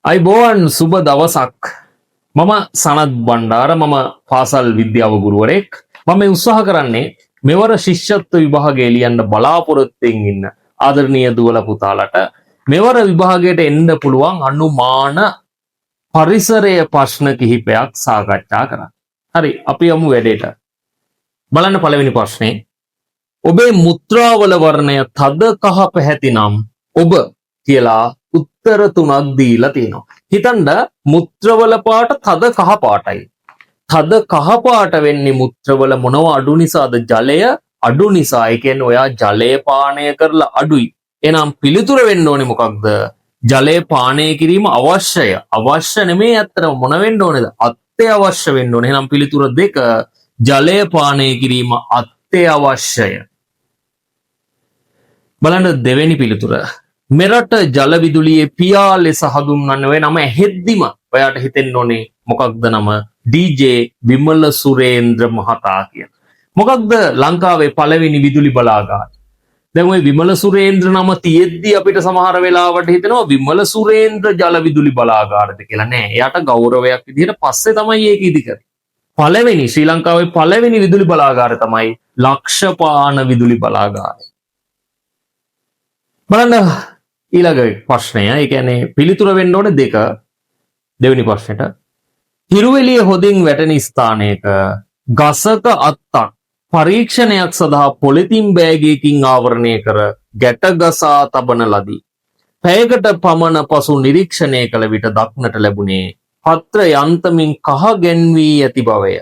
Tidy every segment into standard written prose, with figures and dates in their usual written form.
අයිබෝවන් සුබ දවසක්. මම සනත් බණ්ඩාර, මම පාසල් විද්‍යාව ගුරුවරයෙක්. මම මේ උත්සාහ කරන්නේ මෙවර ශිෂ්‍යත්ව විභාගය ලියන්න බලාපොරොත්තුෙන් ඉන්න ආදරණීය දුවල පුතාලට මෙවර විභාගයට එන්න පුළුවන් අනුමාන පරිසරය ප්‍රශ්න කිහිපයක් සාකච්ඡා කරන්න. හරි, අපි යමු වැඩේට. බලන්න පළවෙනි ප්‍රශ්නේ. ඔබේ මුත්‍රාවල වර්ණය තද කහ පැහැති නම් ඔබ කියලා උත්තර තුනක් දීලා තියෙනවා. හිතන්න මුත්‍රවල පාට තද කහ පාටයි. තද කහ පාට වෙන්නේ මුත්‍රවල මොනව අඩු නිසාද? ජලය අඩු නිසා. ඒ කියන්නේ ඔයා ජලය පානය කරලා අඩුයි. එහෙනම් පිළිතුර වෙන්න ඕනේ මොකක්ද? ජලය පානය කිරීම අවශ්‍යය. අවශ්‍ය නෙමෙයි, ඇත්තටම මොන වෙන්න ඕනේද? අත්‍යවශ්‍ය වෙන්න ඕනේ. එහෙනම් පිළිතුර 2 ජලය පානය කිරීම අත්‍යවශ්‍යය. බලන්න දෙවෙනි පිළිතුර. මෙරට ජල විදුලියේ පියා ලෙස හඳුන්වන්නේ ඔය නම ඇහෙද්දිම ඔයාට හිතෙන්න ඕනේ මොකක්ද නම? ඩීජේ විමල සුරේන්ද්‍ර මහතා කියන. මොකක්ද ලංකාවේ පළවෙනි විදුලි බලාගාරය? දැන් ওই විමල සුරේන්ද්‍ර නම තියෙද්දි අපිට සමහර වෙලාවට හිතෙනවා විමල සුරේන්ද්‍ර ජල විදුලි බලාගාරද කියලා. නෑ, එයාට ගෞරවයක් විදිහට පස්සේ තමයි ඒක ඉදි කරේ. පළවෙනි ශ්‍රී ලංකාවේ පළවෙනි විදුලි බලාගාරය තමයි ලක්ෂපාන විදුලි බලාගාරය. බලන්න ඊළඟ ප්‍රශ්නය. ඒ කියන්නේ පිළිතුර වෙන්න ඕනේ 2. දෙවෙනි ප්‍රශ්නෙට. හිරුවෙලිය හොදින් වැටෙන ස්ථානයක ගසක අත්තක් පරීක්ෂණයක් සඳහා පොලිතින් බෑගයකින් ආවරණය කර ගැට ගසා තබන ලදී. පැයකට පමණ පසු නිරීක්ෂණය කළ විට දක්නට ලැබුණේ පත්‍ර යන්තමින් කහ ගැන්වී ඇති බවය.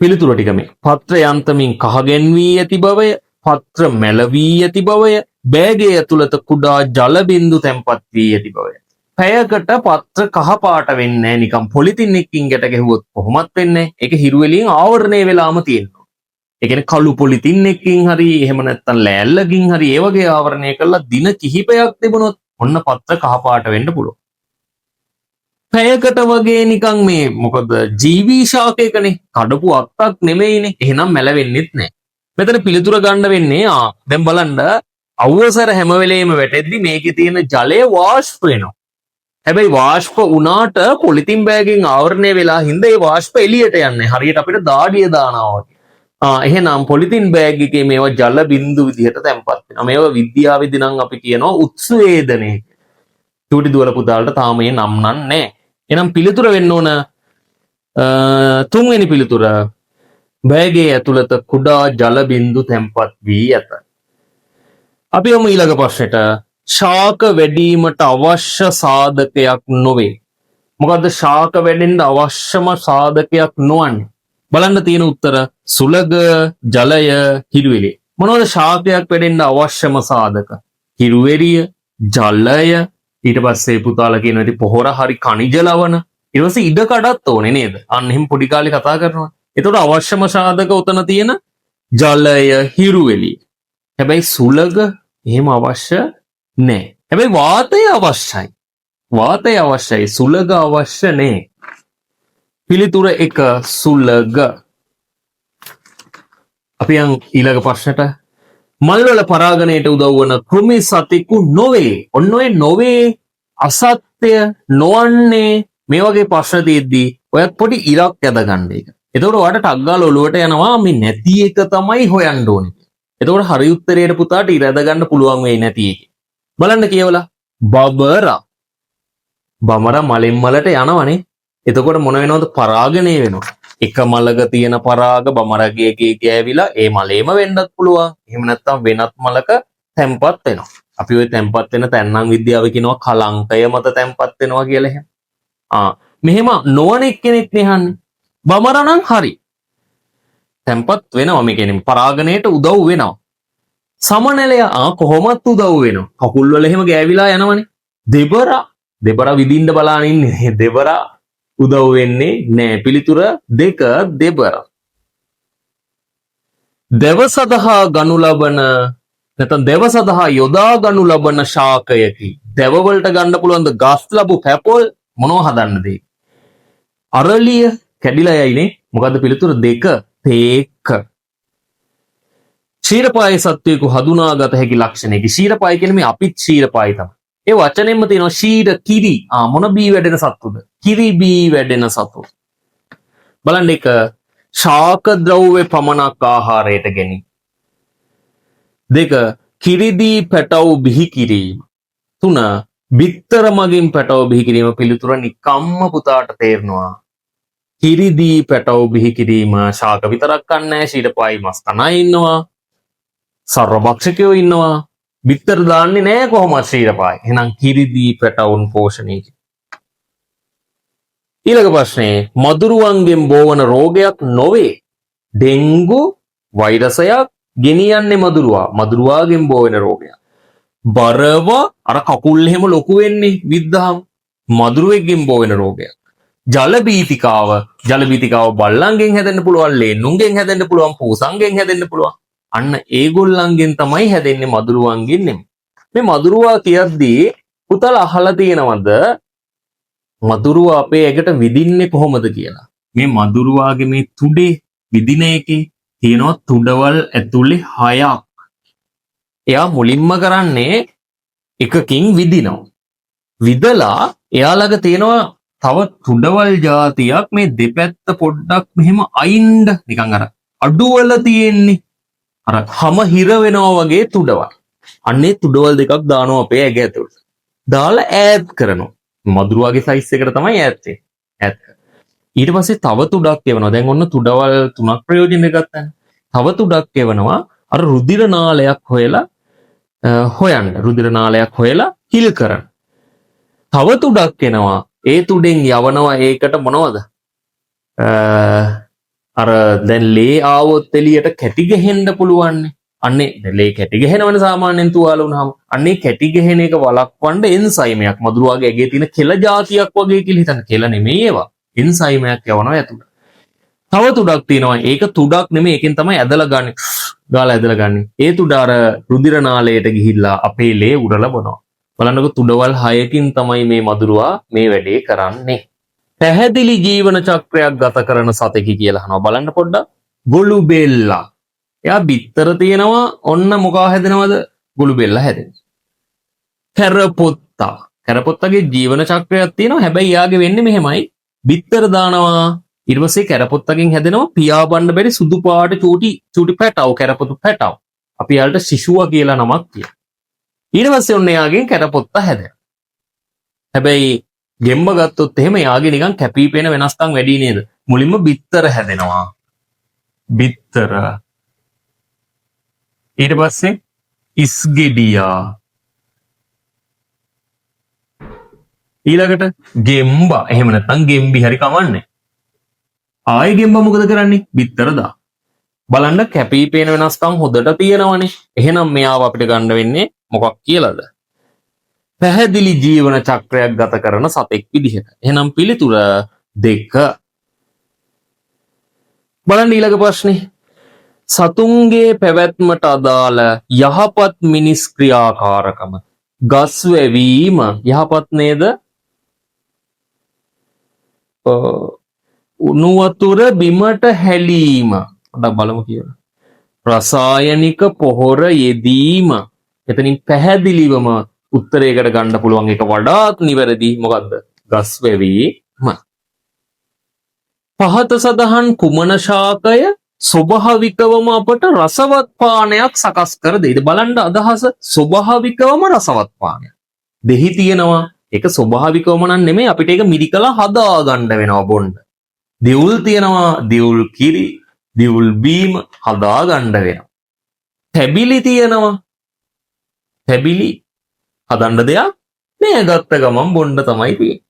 පිළිතුර ටික මේ. පත්‍ර යන්තමින් කහ ගැන්වී ඇති බවය, පත්‍ර මැලවී ඇති බවය, බෑගය ඇතුළත කුඩා ජල බිඳු තැන්පත් වී ඇති බවය. පැයකට පත්‍ර කහ පාට වෙන්නේ නිකම් පොලිතින් එකකින් ගැට ගැහුවොත් කොහොමත් වෙන්නේ. ඒක හිරුවෙලියෙන් ආවරණය වෙලාම තියෙනවා. ඒ කියන්නේ කළු පොලිතින් එකකින් හරි එහෙම නැත්නම් ලෑල්ලකින් හරි ඒ වගේ ආවරණය කරලා දින කිහිපයක් තිබුණොත් ඔන්න පත්‍ර කහ පාට වෙන්න පුළුවන්. පැයකට වගේ නිකන් මේ මොකද ජීවී ශාකයකනේ, කඩපු අත්තක් නෙමෙයිනේ. එහෙනම් මැලවෙන්නෙත් නැහැ. මෙතන පිළිතුර ගන්න වෙන්නේ දැන් බලන්න අවසර හැම වෙලේම වැටෙද්දි මේකේ තියෙන ජලය වාෂ්ප වෙනවා. හැබැයි වාෂ්ප වුණාට පොලිතින් බෑගකින් ආවරණය වෙලා හින්දා ඒ වාෂ්ප එළියට යන්නේ. හරියට අපිට දාඩිය දානවා වගේ. එහෙනම් පොලිතින් බෑග් එකේ මේවා ජල බිඳු විදිහට තැම්පත් වෙනවා. මේවා විද්‍යාවේදී නම් අපි කියනවා උත්සවේදනය. චූටි දුවල පුතාලට තාම මේ නම් නැහැ. එහෙනම් පිළිතුර වෙන්න ඕන 3 වෙනි පිළිතුර. බෑගේ ඇතුළත කුඩා ජල බිඳු තැන්පත් වී ඇත. අපි යමු ඊළඟ ප්‍රශ්නෙට. ශාක වැඩිවීමට අවශ්‍ය සාධකයක් නොවේ. මොකද්ද ශාක වැඩෙන්න අවශ්‍යම සාධකයක් නොවන්නේ? බලන්න තියෙන උත්තර සුලග, ජලය, හිරුවෙලිය. මොනවද ශාකයක් වැඩෙන්න අවශ්‍යම සාධක? හිරුවෙලිය, ජලය, ඊට පස්සේ පුතාලා කියනවා ඉතින් පොහොර හරි khනිජ ලවණ. ඊට පස්සේ ඉඩ කඩත් ඕනේ නේද? අන්න එහෙම පොඩි කාලේ කතා කරනවා. එතකොට අවශ්‍යම සාධක උතන තියෙන ජලය, හිරුවෙලිය. හැබැයි සුලග එහෙම අවශ්‍ය නැහැ. හැබැයි වාතය අවශ්‍යයි. වාතය අවශ්‍යයි, සුලග අවශ්‍ය නැහැ. පිළිතුර 1 සුලග. අපි යන් ඊළඟ ප්‍රශ්නට. මල්වල පරාගණයට උදව් වන කෘමි සතෙකු නොවේ. ඔන්න ඔය නොවේ, අසත්‍ය, නොවන්නේ මේ වගේ ප්‍රශ්න තියෙද්දී ඔයත් පොඩි ඉරක් යද ගන්න එක. එතකොට ඔයාලට ටක් ගාලා ඔලුවට යනවා මේ නැති එක තමයි හොයන්න ඕනේ. එතකොට හරි උත්තරයට පුතාට ඉර ඇද ගන්න පුළුවන් වෙයි නැති එක. බලන්න කියවලා. බබරා. බමරා මලෙන් මලට යනවනේ. එතකොට මොන වෙනවද? පරාගණය වෙනවා. එක මලක තියෙන පරාග බමරගේ ගෑවිලා ඒ මලේම වෙන්නත් පුළුවන්. එහෙම නැත්නම් වෙනත් මලක තැම්පත් වෙනවා. අපි ওই තැම්පත් වෙන තැන්නම් විද්‍යාව කියනවා කලංකය මත තැම්පත් වෙනවා කියලා එහෙම. මෙහෙම නොවන එක්කෙනෙක් නෙහන්නේ. බමරා නම් හරි. තැම්පත් වෙනවා, මේ කියන්නේ පරාගණයට උදව් වෙනවා. සමනලය කොහොමත් උදව් වෙනවා. කකුල් වල එහෙම ගෑවිලා යනවනේ. දෙබරා විදින්න බලාන ඉන්නේ. දෙබරා උදව් වෙන්නේ නෑ. පිළිතුර 2 දෙබරා. දෙව සඳහා ගනු ලබන නැත්නම් දෙව සඳහා යොදා ගනු ලබන ශාකයකි. දෙව වලට ගන්න පුළුවන් ද ගස් ලැබු පැපොල් මොනව හදන්නද? අරලිය කැඩිලා යයිනේ. මොකද්ද පිළිතුර 2 තේක. ක්ෂීරපාය සත්වයක හඳුනාගත හැකි ලක්ෂණයකි. ක්ෂීරපාය කියන්නේ මේ අපිත් ක්ෂීරපාය තමයි. ඒ වචනෙන්ම තියෙනවා ශීර කිරි. මොන බී වැඩෙන සත්තුද? කිරි බී වැඩෙන සතු. බලන්න එක ශාක ද්‍රව්‍ය පමණක් ආහාරයට ගැනීම. දෙක කිරිදී පැටව් බිහි කිරීම. තුන බිත්තර මගින් පැටව බිහි කිරීම. පිළිතුර නිකම්ම පුතාට තේරෙනවා. කිරිදී පැටව බිහි කිරීම ශාක විතරක් කන්නේ නැහැ. ශීරපයි මස් කන ඉන්නවා. සර්වභක්ෂකයෝ ඉන්නවා. බිත්තර දාන්නේ නැහැ කොහොමද ශීරපයි. එහෙනම් කිරිදී පැටවුන් පෝෂණය. ඊළඟ ප්‍රශ්නේ මදුරුවන්ගෙන් බෝවන රෝගයක් නොවේ. ඩෙන්ගු වෛරසයක් ගෙනියන්නේ මදුරුවා. මදුරුවාගෙන් බෝවෙන රෝගයක්. බරව අර කකුල් එහෙම ලොකු වෙන්නේ විද්දාම මදුරුවෙක්ගෙන් බෝවෙන රෝගයක්. ජල බීතිකාව බල්ලන්ගෙන් හැදෙන්න පුළුවන්, ලේන්නුන්ගෙන් හැදෙන්න පුළුවන්, පූසන්ගෙන් හැදෙන්න පුළුවන්. අන්න ඒගොල්ලන්ගෙන් තමයි හැදෙන්නේ, මදුරුවන්ගෙන් නෙමෙයි. මේ මදුරුවා කියද්දී පුතලා අහලා තියෙනවද මදුරුවා අපේ ඇඟට විදින්නේ කොහොමද කියලා? මේ මදුරුවාගේ මේ තුඩේ විදින එකේ තියෙනවා තුඩවල් ඇතුලේ 6ක්. එයා මුලින්ම කරන්නේ එකකින් විදිනවා. විදලා එයාලඟ තියෙනවා තව තුඩවල් જાතියක් මේ දෙපැත්ත පොඩ්ඩක් මෙහෙම අයින්ද නිකන් අර අඩුවල තියෙන්නේ. අර හැම හිර වෙනවා වගේ තුඩවල්. අන්නේ තුඩවල් දෙකක් දානවා අපේ ඇඟ ඇතුළට. දාලා ඈඩ් කරනවා. මදුරුවාගේ සයිස් එකට තමයි ඈඩ් වෙන්නේ. ඈඩ් කරනවා. ඊට පස්සේ තව තුඩක් එවනවා. දැන් ඔන්න තුඩවල් 3ක් ප්‍රයෝජනෙ ගත්තා. තව තුඩක් එවනවා. අර රුධිර නාලයක් හොයන්න. රුධිර නාලයක් හොයලා හිල් කරන. තව තුඩක් එනවා. ඒ තුඩෙන් යවනවා ඒකට මොනවද? අර දැන් ලේ ආවොත් එළියට කැටි ගහෙන්න පුළුවන්. අන්නේ ලේ කැටි ගහනවනේ සාමාන්‍යයෙන් තුවාල වුණාම. අන්නේ කැටි ගහන එක වළක්වන්න එන්සයිමයක් මදුරුවාගේ ඇගේ තියෙන කෙල జాතියක් වගේ කියලා හිතන්න. කෙල නෙමෙයි ඒවා. එන්සයිමයක් යවනවා ඇතුළට. තව තුඩක් තියෙනවා. ඒක තුඩක් නෙමෙයි. ඒකෙන් තමයි ඇදලා ගන්න. ගාලා ඇදලා ගන්න. ඒ තුඩ අර රුධිර නාලයට ගිහිල්ලා අපේ ලේ උරලා බොනවා. බලන්නකො තුඩවල් 6කින් තමයි මේ මදුරුවා මේ වැඩේ කරන්නේ. පැහැදිලි ජීවන චක්‍රයක් ගත කරන සතෙකි කියලා අහනවා. බලන්න පොඩ්ඩක්. ගොළු බෙල්ලා. එයා බිත්තර තියෙනවා. ඔන්න මොකා හැදෙනවද? ගොළු බෙල්ලා හැදෙනවා. කැරපොත්තා. කැරපොත්තගේ ජීවන චක්‍රයක් තියෙනවා. හැබැයි යාගේ වෙන්නේ මෙහෙමයි. බිත්තර දානවා. ඊට පස්සේ කැරපොත්තකින් හැදෙනවා පියාඹන්න බැරි සුදු පාට චූටි පැටව. කැරපොතු පැටව. අපි යාලට සිෂුවා කියලා නමක් කියනවා. ඊට පස්සේ ඔන්න යාගෙන් කැරපොත්ත හැදෙනවා. හැබැයි ගෙම්බ ගත්තොත් එහෙම යාගේ නිකන් කැපිපෙන වෙනස්කම් වැඩි නේද? මුලින්ම බිත්තර හැදෙනවා. බිත්තර. ඊට පස්සේ ඉස්ගෙඩියා. ඊළඟට ගෙම්බ. එහෙම නැත්නම් ගෙම්බි හරි කමන්නේ. ආයෙ ගෙම්බ මොකද කරන්නේ? බිත්තර දා. බලන්න කැපිපෙන වෙනස්කම් හොදට තියෙනවනේ. එහෙනම් මෙයාව අපිට ගන්න වෙන්නේ මොකක් කියලාද? පැහැදිලි ජීවන චක්‍රයක් ගත කරන සතෙක් විදිහට. එහෙනම් පිළිතුර 2. බලන්න ඊළඟ ප්‍රශ්නේ. සතුන්ගේ පැවැත්මට අදාළ යහපත් මිනිස් ක්‍රියාකාරකම. ගස් වැවීම යහපත් නේද? උණු වතුර බිමට හැලීම. පොඩ්ඩක් බලමු කියලා. රසායනික පොහොර යෙදීම. එතනින් පැහැදිලිවම උත්තරයකට ගන්න පුළුවන් එක වඩාත් නිවැරදි. මොකද්ද? ගස් වැවීම. පහත සඳහන් කුමන ශාකය ස්වභාවිකවම අපට රසවත් පානයක් සකස් කර දෙයිද? බලන්න අදහස ස්වභාවිකවම රසවත් පානයක්. දෙහි තියෙනවා. ඒක ස්වභාවිකවම නම් නෙමෙයි, අපිට ඒක මිරිකලා හදා ගන්න වෙනවා බොන්න. දිවුල් තියෙනවා. දිවුල් කිරි, දිවුල් බීම හදා ගන්න වෙනවා. තැබිලි තියෙනවා. තැබිලි හදන්න දෙයක් නෑ. ගත්ත ගමන් බොන්න තමයි තියෙන්නේ.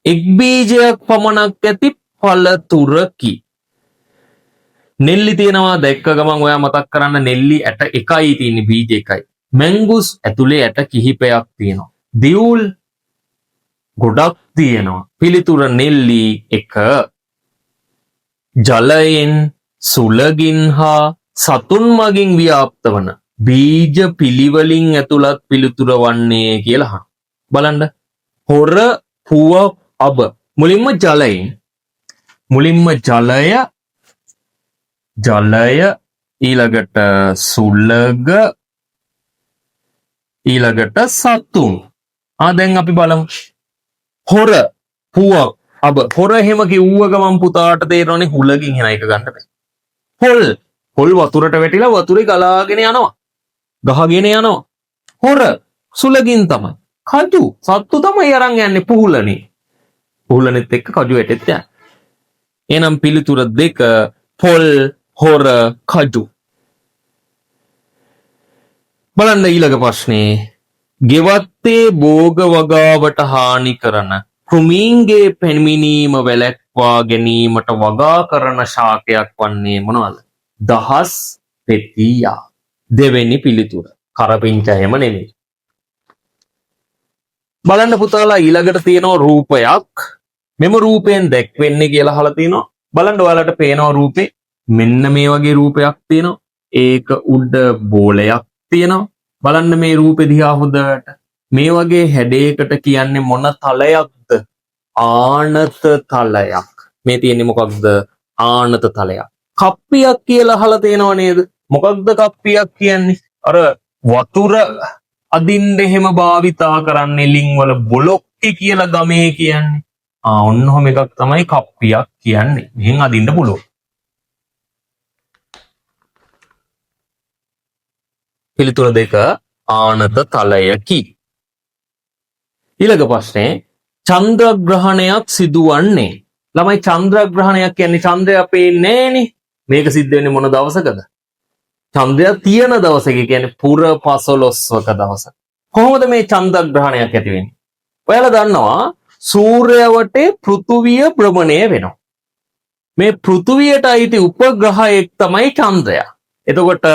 එක් බීජයක් පමණක් ඇති පළතුරකි. නෙල්ලි තියෙනවා. දැක්ක ගමන් ඔයා මතක් කරන්න නෙල්ලි ඇට එකයි තියෙන්නේ, බීජ එකයි. මැංගුස් ඇතුලේ ඇට කිහිපයක් තියෙනවා. දිවුල් ගොඩක් තියෙනවා. පිළිතුර නෙල්ලි 1. ජලයෙන්, සුලගින් හා සතුන් මගින් ව්‍යාප්ත වන බීජ පිළිවලින් ඇතුළත් පිළිතුර වන්නේ කියලා අහනවා. බලන්න. හොර, පුව, අබ. මුලින්ම ජලයෙන්. ජලය ඊළඟට සුලග ඊළඟට සතුන්. දැන් අපි බලමු. හොර, පුවක්, අබ. හොර එහෙම කිව්ව ගමන් පුතාට තේරෙනවනේ හුලකින් එන එක ගන්න බෑ. හොල්. හොල් වතුරට වැටිලා වතුරේ ගලාගෙන යනවා. ගහගෙන යනවා. හොර සුලකින් තමයි. කජු සත්තු තමයි අරන් යන්නේ පුහුලනේ. පුහුලනෙත් එක්ක කජු වැටෙත් යන්නේ. එහෙනම් පිළිතුර 2 පොල්, හොර, කජු. බලන්න ඊළඟ ප්‍රශ්නේ. ගෙවත්තේ භෝග වගාවට හානි කරන කෘමීන්ගේ පැමිණීම වැළැක්වා ගැනීමට වගා කරන ශාකයක් වන්නේ මොනවාද? දහස් පෙතියා. දෙවෙනි පිළිතුර. කරපිංචා එහෙම නෙමෙයි. බලන්න පුතාලා ඊළඟට තියෙනවා රූපයක්. මෙම රූපයෙන් දැක්වෙන්නේ කියලා අහලා තිනවා. බලන්න ඔයාලට පේනවා රූපේ මෙන්න මේ වගේ රූපයක් තියෙනවා. ඒක උඩ බෝලයක් තියෙනවා. බලන්න මේ රූපෙ දිහා හොඳට. මේ වගේ හැඩයකට කියන්නේ මොන තලයක්ද? ආනත තලයක්. මේ තියෙන්නේ මොකක්ද? ආනත තලයක්. කප්පියක් කියලා අහලා තියෙනව නේද? මොකක්ද කප්පියක් කියන්නේ? අර වතුර අදින්න එහෙම භාවිතා කරන්නේ ලිං වල බොලොක්ටි කියලා ගමේ කියන්නේ. ඔන්න ඔහොම එකක් තමයි කප්පියක් කියන්නේ. මෙහෙන් අදින්න පුළුවන්. පිළිතුර 2 ආනත තලයකි. ඊළඟ ප්‍රශ්නේ චන්ද්‍රග්‍රහණයක් සිදුවන්නේ. ළමයි චන්ද්‍රග්‍රහණයක් කියන්නේ චන්ද්‍රයා පේන්නේ නැහනේ. මේක සිද්ධ වෙන්නේ මොන දවසකද? චන්ද්‍රයා තියෙන දවසක කියන්නේ පුර 15ක දවසක. කොහොමද මේ චන්ද්‍රග්‍රහණයක් ඇති වෙන්නේ? ඔයාලා දන්නවා සූර්යයා වටේ පෘථුවිය භ්‍රමණය වෙනවා. මේ පෘථුවියට අයිති උපග්‍රහයෙක් තමයි චන්ද්‍රයා. එතකොට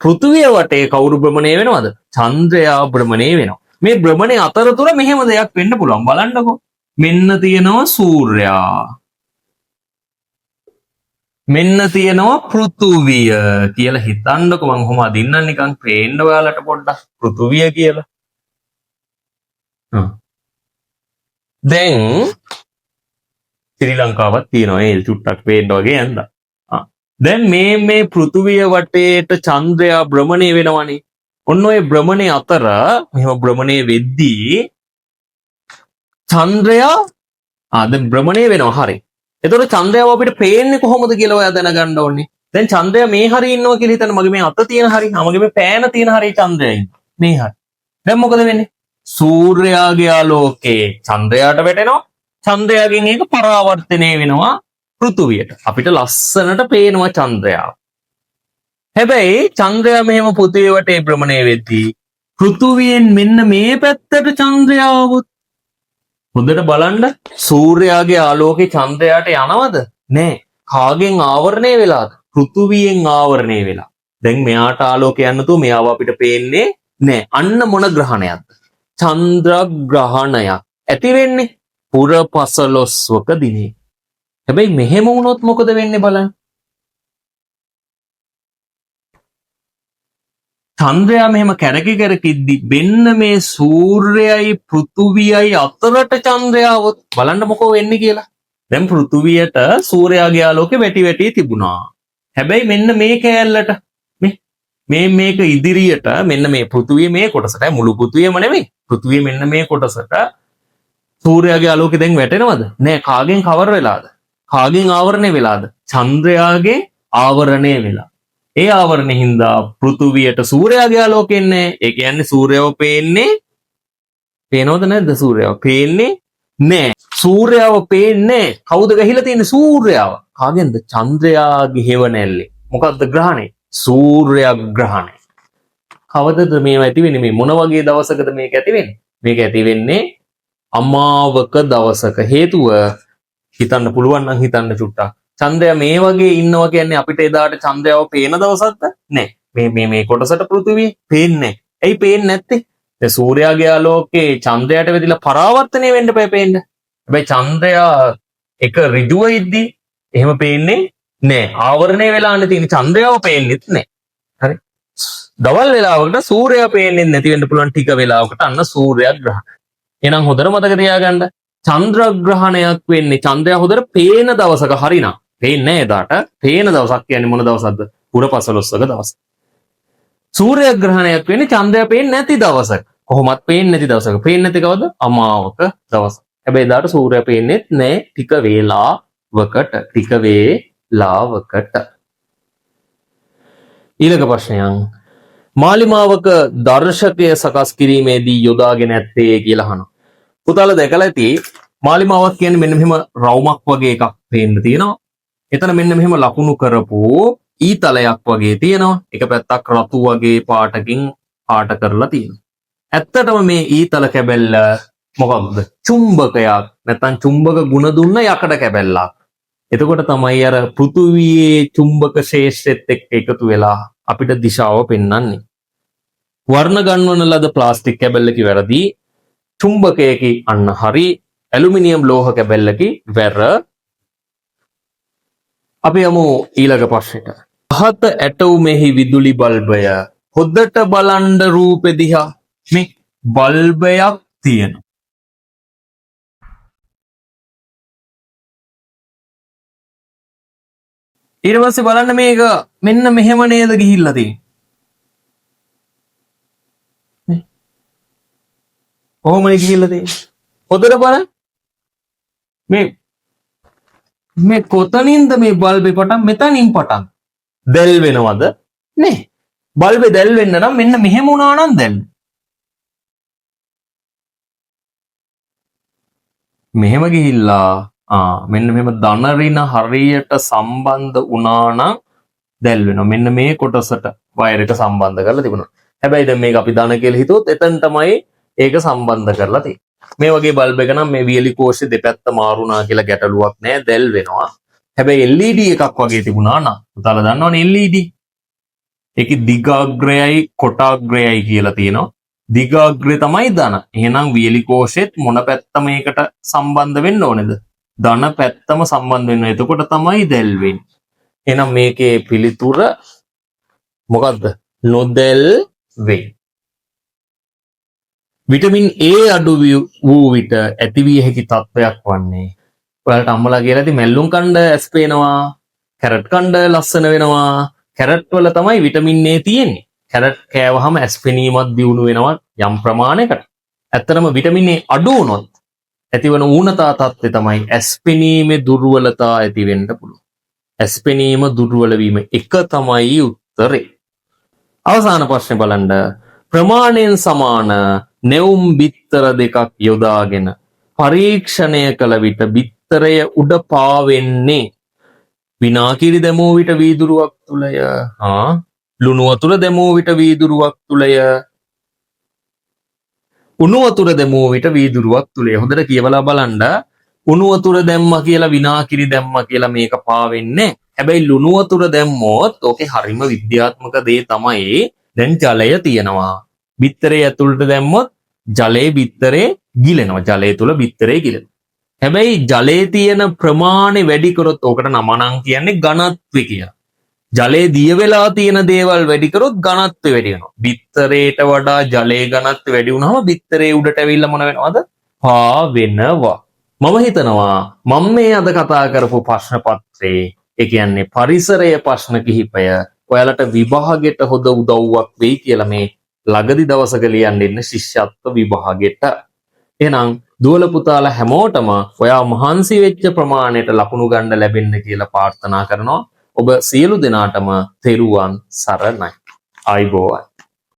පෘථුවිය වටේ කවුරු භ්‍රමණය වෙනවද? චන්ද්‍රයා භ්‍රමණය වෙනවා. මේ භ්‍රමණය අතරතුර මෙහෙම දෙයක් වෙන්න පුළුවන්. බලන්නකෝ. මෙන්න තියෙනවා සූර්යයා. මෙන්න තියෙනවා පෘථුවිය කියලා හිතන්නකෝ. මම කොහොම අදින්නම් නිකන් පේන්න ඔයාලට පොඩ්ඩක් පෘථුවිය කියලා. දැන් ශ්‍රී ලංකාවක් තියෙනවා ඒ චුට්ටක් පේන්න වගේ යන්දා. දැන් මේ පෘථුවිය වටේට චන්ද්‍රයා භ්‍රමණය වෙනවනේ. ඔන්න ඔය භ්‍රමණය අතර මෙහෙම භ්‍රමණය වෙද්දී චන්ද්‍රයා දැන් භ්‍රමණය වෙනවා හරි. එතකොට චන්ද්‍රයාව අපිට පේන්නේ කොහොමද කියලා ඔයා දැනගන්න ඕනේ. දැන් චන්ද්‍රයා මේ හරිය ඉන්නවා කියලා හිතන්න. මගේ මේ අත තියෙන හරිය, මගේ මේ පෑන තියෙන හරිය චන්ද්‍රයා ඉන්නේ. මේ හරිය. දැන් මොකද වෙන්නේ? සූර්යාගේ ආලෝකේ චන්ද්‍රයාට වැටෙනවා. චන්ද්‍රයාගෙන් ඒක පරාවර්තනය වෙනවා පෘථුවියට. අපිට ලස්සනට පේනවා චන්ද්‍රයා. හැබැයි චන්ද්‍රයා මෙහෙම පෘථුවිය වටේ භ්‍රමණය වෙද්දී පෘථුවියෙන් මෙන්න මේ පැත්තට චන්ද්‍රයා આવොත් හොඳට බලන්න සූර්යාගේ ආලෝකේ චන්ද්‍රයාට යනවද? නෑ. කාගෙන් ආවරණය වෙලාද? පෘථුවියෙන් ආවරණය වෙලා. දැන් මෙයාට ආලෝකය යන්නතෝ මෙයාව අපිට පේන්නේ නෑ. අන්න මොන ග්‍රහණයක්ද? චන්ද්‍රග්‍රහණයක් ඇති වෙන්නේ පුර 15ක දිනේ. හැබැයි මෙහෙම වුණොත් මොකද වෙන්නේ බලන්න. චන්ද්‍රයා මෙහෙම කැරකි කැරකිද්දි මෙන්න මේ සූර්යයයි පෘථුවියයි අතරට චන්ද්‍රයාවොත් බලන්න මොකෝ වෙන්නේ කියලා. දැන් පෘථුවියට සූර්යාගේ ආලෝකෙ වැටි වැටි තිබුණා. හැබැයි මෙන්න මේ කෑල්ලට මේක ඉදිරියට මෙන්න මේ පෘථුවිය මේ කොටසට මුළු පෘථුවියම නෙමෙයි. පෘථුවිය මෙන්න මේ කොටසට සූර්යාගේ ආලෝකෙ දැන් වැටෙනවද? නෑ. කාගෙන් කවර් වෙලාද? කාගෙන් ආවරණය වෙලාද? චන්ද්‍රයාගේ ආවරණය වෙලා. ඒ ආවරණය හින්දා පෘථුවියට සූර්යාගේ ආලෝකය එන්නේ. ඒ කියන්නේ සූර්යව පේනවද නැද්ද? සූර්යව පේන්නේ නෑ. සූර්යව පේන්නේ කවුද ගහිලා තියෙන්නේ? සූර්යාව. කාගෙන්ද? චන්ද්‍රයාගේ හේවණැල්ලේ. මොකද්ද ග්‍රහණය? සූර්යග්‍රහණය. කවදද මේව ඇති වෙන්නේ? මේ මොන වගේ දවසකද මේක ඇති වෙන්නේ? මේක ඇති වෙන්නේ අමාවක දවසක. හේතුව හිතන්න පුළුවන් නම් හිතන්න චුට්ටක්. චන්ද්‍රයා මේ වගේ ඉන්නවා කියන්නේ අපිට එදාට චන්ද්‍රයාව පේන දවසක්ද? නෑ. මේ කොටසට පෘථුවිය පේන්නේ. ඇයි පේන්නේ නැත්තේ? දැන් සූර්යාගේ ආලෝකේ චන්ද්‍රයාට වැදිලා පරාවර්තනය වෙන්න බෑ පේන්න. හැබැයි චන්ද්‍රයා එක ඍජුව ඉද්දි එහෙම පේන්නේ නෑ. ආවරණය වෙලානේ තියෙන චන්ද්‍රයාව පේන්නෙත් නෑ. හරි. දවල් වෙලාවකට සූර්යයා පේන්නේ නැති වෙන්න පුළුවන් ටික වෙලාවකට අන්න සූර්යග්‍රහණය. එහෙනම් හොඳට මතක තියාගන්න. චන්ද්‍රග්‍රහණයක් වෙන්නේ චන්ද්‍රයා හොඳට පේන දවසක හරිනම්. පේන්නේ නැහැ එදාට. පේන දවසක් කියන්නේ මොන දවසක්ද? පුර 15ක දවස. සූර්යග්‍රහණයක් වෙන්නේ චන්ද්‍රයා පේන්නේ නැති දවසක. කොහොමත් පේන්නේ නැති දවසක. පේන්නේ නැති කවද? අමාවක දවස. හැබැයි එදාට සූර්යයා පේන්නේත් නැහැ ටික වේලාවකට. ටික වේලාවකට. ඊළඟ ප්‍රශ්නයන් මාලිමාවක දර්ශකය සකස් කිරීමේදී යොදාගෙන ඇත්තේ කියලා අහනවා. පුතාලා දැකලා ඇති මාලිමාවක් කියන්නේ මෙන්න මෙහෙම රවුමක් වගේ එකක් පේන්න තියෙනවා. එතන මෙන්න මෙහෙම ලකුණු කරපු ඊතලයක් වගේ තියෙනවා. එක පැත්තක් රතු වගේ පාටකින් පාට කරලා තියෙනවා. ඇත්තටම මේ ඊතල කැබැල්ල මොකක්ද? චුම්බකයක්. නැත්නම් චුම්බක ගුණ දුන්න යකඩ කැබැල්ලක්. එතකොට තමයි අර පෘථුවියේ චුම්බක ශේෂ්ත්‍රෙත් එක්ක එකතු වෙලා අපිට දිශාව පෙන්වන්නේ. වර්ණ ගන්වන ලද ප්ලාස්ටික් කැබැල්ලක වැරදි, චුම්බකයක අන්න හරි, ඇලුමිනියම් ලෝහ කැබැල්ලක වැර. අපි යමු ඊළඟ ප්‍රශ්නෙට. පහත ඇටවුමෙහි විදුලි බල්බය හොද්දට බලන්න රූපෙ දිහා මේ බල්බයක් තියෙනවා. ඊට පස්සේ බලන්න මේක මෙන්න මෙහෙම නේද ගිහිල්ලා තියෙන්නේ. කොහොමද ගිහිල්ලා තියෙන්නේ? හොඳට බලන්න. මේ කොතනින්ද මේ බල්බේ පටන් මෙතනින් පටන් දැල් වෙනවද? නේ. බල්බේ දැල් වෙන්න නම් මෙන්න මෙහෙම වුණා නම් දැල්. මෙහෙම ගිහිල්ලා මෙන්න මෙහෙම ධන ඍණ හරියට සම්බන්ධ වුණා නම් දැල් වෙනවා. මෙන්න මේ කොටසට වයර් එක සම්බන්ධ කරලා තිබුණා. හැබැයි දැන් මේක අපි ධන කියලා හිතුවොත් එතන තමයි ඒක සම්බන්ධ කරලා තියෙන්නේ. මේ වගේ බල්බ් එක නම් මේ වියලි කෝෂේ දෙපැත්ත මාරුණා කියලා ගැටලුවක් නැහැ. දැල් වෙනවා. හැබැයි LED එකක් වගේ තිබුණා නම් උතාලා දන්නවනේ LED. ඒකේ දිගාග්‍රයයි කොටාග්‍රයයි කියලා තියෙනවා. දිගාග්‍රය තමයි ධන. එහෙනම් වියලි කෝෂෙත් මොන පැත්ත මේකට සම්බන්ධ වෙන්න ඕනේද? ධන පැත්තම සම්බන්ධ වෙනවා. එතකොට තමයි දැල් වෙන්නේ. එහෙනම් මේකේ පිළිතුර මොකද්ද? නොදැල් වේ. විටමින් A අඩු වූ විට ඇතිවිය හැකි තත්වයක් වන්නේ. ඔයාලට අම්මලා කියලා ඇති මැල්ලුම් කණ්ඩ ඇස් පේනවා, කැරට් කණ්ඩ ලස්සන වෙනවා. කැරට් වල තමයි විටමින් A තියෙන්නේ. කැරට් කෑවහම ඇස් පෙනීමත් දියුණු වෙනවා යම් ප්‍රමාණයකට. ඇත්තටම විටමින් A අඩු වුණොත් ඇතිවන ඌනතා තත්ත්වය තමයි ඇස් පෙනීමේ දුර්වලතා ඇති වෙන්න පුළුවන්. ඇස් පෙනීම දුර්වල වීම එක තමයි උත්තරේ. අවසාන ප්‍රශ්නේ බලන්න. ප්‍රමාණයෙන් සමාන නෙවුම් බිත්තර දෙකක් යොදාගෙන පරීක්ෂණය කළ විට බිත්තරය උඩ පාවෙන්නේ විනාකිරි දැමූ විට වීදුරුවක් තුලය, ලුණු වතුර දැමූ විට වීදුරුවක් තුලය, උණු වතුර දැමූ විට වීදුරුවක් තුලය. හොඳට කියවලා බලන්න. උණු වතුර දැම්මා කියලා විනාකිරි දැම්මා කියලා මේක පාවෙන්නේ. හැබැයි ලුණු වතුර දැම්මොත් ඕකේ හරිම විද්‍යාත්මක දේ තමයි දැන් ජලය තියෙනවා. බිත්තරේ ඇතුළට දැම්මොත් ජලයේ බිත්තරේ ගිලෙනවා. ජලය තුල බිත්තරේ ගිලෙනවා. හැබැයි ජලයේ තියෙන ප්‍රමාණය වැඩි කරොත් ඕකට නම නම් කියන්නේ ඝනත්වය කියලා. ජලයේ දිය වෙලා තියෙන දේවල් වැඩි කරොත් ඝනත්වය වැඩි වෙනවා. බිත්තරේට වඩා ජලයේ ඝනත්වය වැඩි වුණාම බිත්තරේ උඩට ඇවිල්ලා මොන වෙනවද? පා වෙනවා. මම හිතනවා මම මේ අද කතා කරපු ප්‍රශ්න පත්‍රේ ඒ කියන්නේ පරිසරය ප්‍රශ්න කිහිපය ඔයාලට විභාගෙට හොඳ උදව්වක් වෙයි කියලා මේ ළඟදි දවසක ලියන්න ඉන්න ශිෂ්‍යත්ව විභාගෙට. එහෙනම් දුවල පුතාලා හැමෝටම ඔයා මහන්සි වෙච්ච ප්‍රමාණයට ලකුණු ගන්න ලැබෙන්න කියලා ප්‍රාර්ථනා කරනවා. ඔබ සියලු දෙනාටම තෙරුවන් සරණයි. ආයුබෝවන්.